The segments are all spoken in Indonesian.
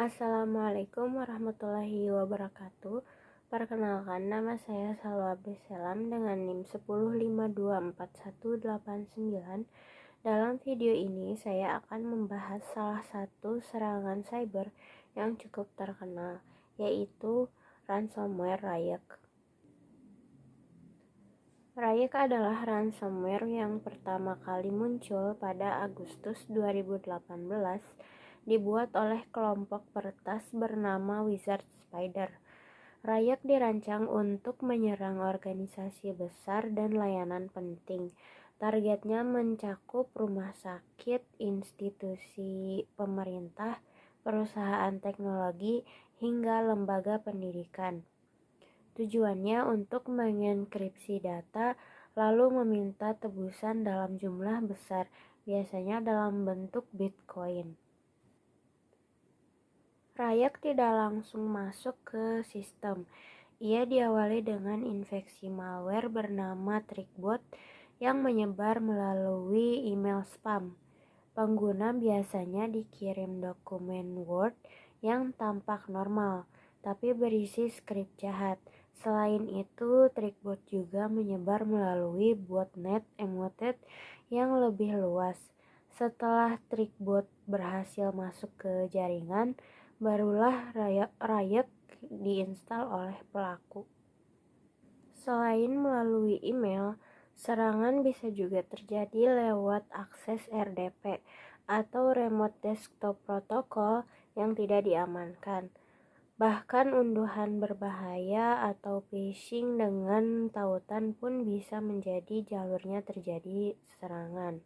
Assalamualaikum warahmatullahi wabarakatuh. Perkenalkan, nama saya Salwa Abdesselam dengan NIM 10524189. Dalam video ini saya akan membahas salah satu serangan cyber yang cukup terkenal, yaitu ransomware Ryuk. Ryuk adalah ransomware yang pertama kali muncul pada Agustus 2018, dibuat oleh kelompok peretas bernama Wizard Spider. Ryuk dirancang untuk menyerang organisasi besar dan layanan penting. Targetnya mencakup rumah sakit, institusi pemerintah, perusahaan teknologi, hingga lembaga pendidikan. Tujuannya untuk mengenkripsi data, lalu meminta tebusan dalam jumlah besar, biasanya dalam bentuk Bitcoin. Ryuk tidak langsung masuk ke sistem. Ia diawali dengan infeksi malware bernama Trickbot yang menyebar melalui email spam. Pengguna biasanya dikirim dokumen Word yang tampak normal, tapi berisi skrip jahat. Selain itu, Trickbot juga menyebar melalui botnet emotet yang lebih luas. Setelah Trickbot berhasil masuk ke jaringan, barulah Ryuk diinstal oleh pelaku. Selain melalui email, serangan bisa juga terjadi lewat akses RDP atau Remote Desktop Protocol yang tidak diamankan. Bahkan unduhan berbahaya atau phishing dengan tautan pun bisa menjadi jalurnya terjadi serangan.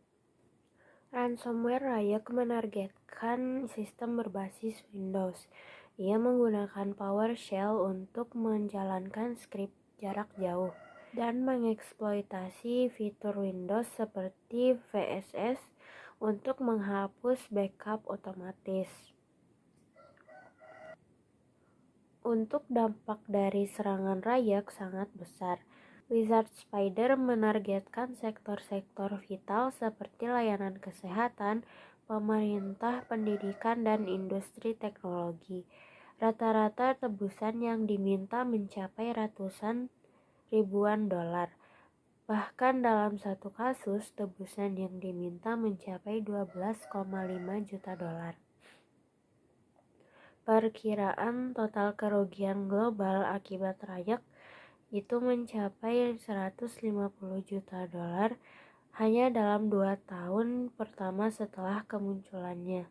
Ransomware Ryuk menargetkan sistem berbasis Windows. Ia menggunakan PowerShell untuk menjalankan skrip jarak jauh dan mengeksploitasi fitur Windows seperti VSS untuk menghapus backup otomatis. Untuk dampak dari serangan Ryuk sangat besar. Wizard Spider menargetkan sektor-sektor vital seperti layanan kesehatan, pemerintah, pendidikan, dan industri teknologi. Rata-rata tebusan yang diminta mencapai ratusan ribuan dolar. Bahkan dalam satu kasus, tebusan yang diminta mencapai 12,5 juta dolar. Perkiraan total kerugian global akibat Ryuk itu mencapai 150 juta dolar hanya dalam 2 tahun pertama setelah kemunculannya.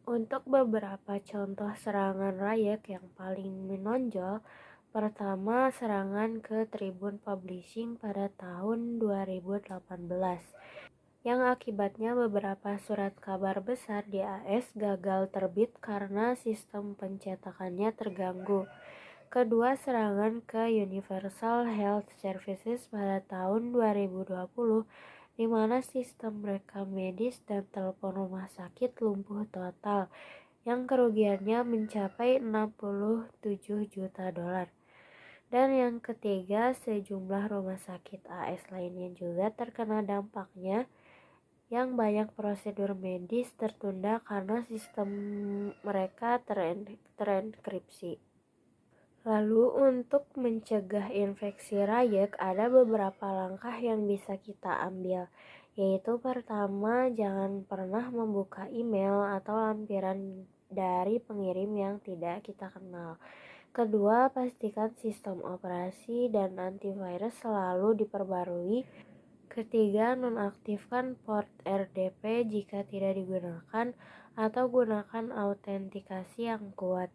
Untuk beberapa contoh serangan Ryuk yang paling menonjol, pertama serangan ke Tribun Publishing pada tahun 2018. Yang akibatnya beberapa surat kabar besar di AS gagal terbit karena sistem pencetakannya terganggu. Kedua, serangan ke Universal Health Services pada tahun 2020, di mana sistem rekam medis dan telepon rumah sakit lumpuh total, yang kerugiannya mencapai 67 juta dolar. Dan yang ketiga, sejumlah rumah sakit AS lainnya juga terkena dampaknya, yang banyak prosedur medis tertunda karena sistem mereka terenkripsi. Lalu untuk mencegah infeksi Ryuk ada beberapa langkah yang bisa kita ambil, yaitu pertama, jangan pernah membuka email atau lampiran dari pengirim yang tidak kita kenal. Kedua, pastikan sistem operasi dan antivirus selalu diperbarui. Ketiga, nonaktifkan port RDP jika tidak digunakan atau gunakan autentikasi yang kuat.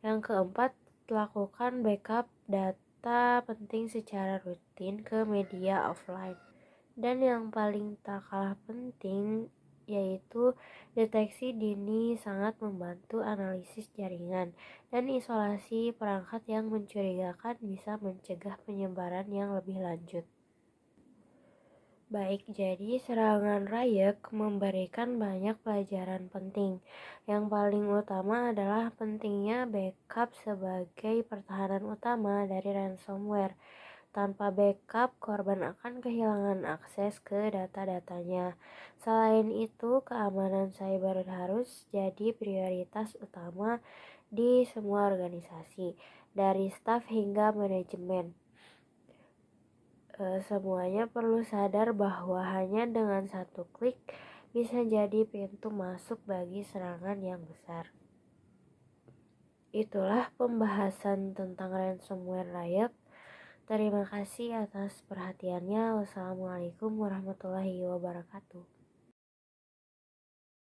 Yang keempat, lakukan backup data penting secara rutin ke media offline. Dan yang paling tak kalah penting yaitu deteksi dini sangat membantu analisis jaringan, dan isolasi perangkat yang mencurigakan bisa mencegah penyebaran yang lebih lanjut. Baik, jadi serangan Ryuk memberikan banyak pelajaran penting. Yang paling utama adalah pentingnya backup sebagai pertahanan utama dari ransomware. Tanpa backup, korban akan kehilangan akses ke data-datanya. Selain itu, keamanan cyber harus jadi prioritas utama di semua organisasi, dari staf hingga manajemen. Semuanya perlu sadar bahwa hanya dengan satu klik bisa jadi pintu masuk bagi serangan yang besar. Itulah pembahasan tentang ransomware riot. Terima kasih atas perhatiannya. Wassalamualaikum warahmatullahi wabarakatuh.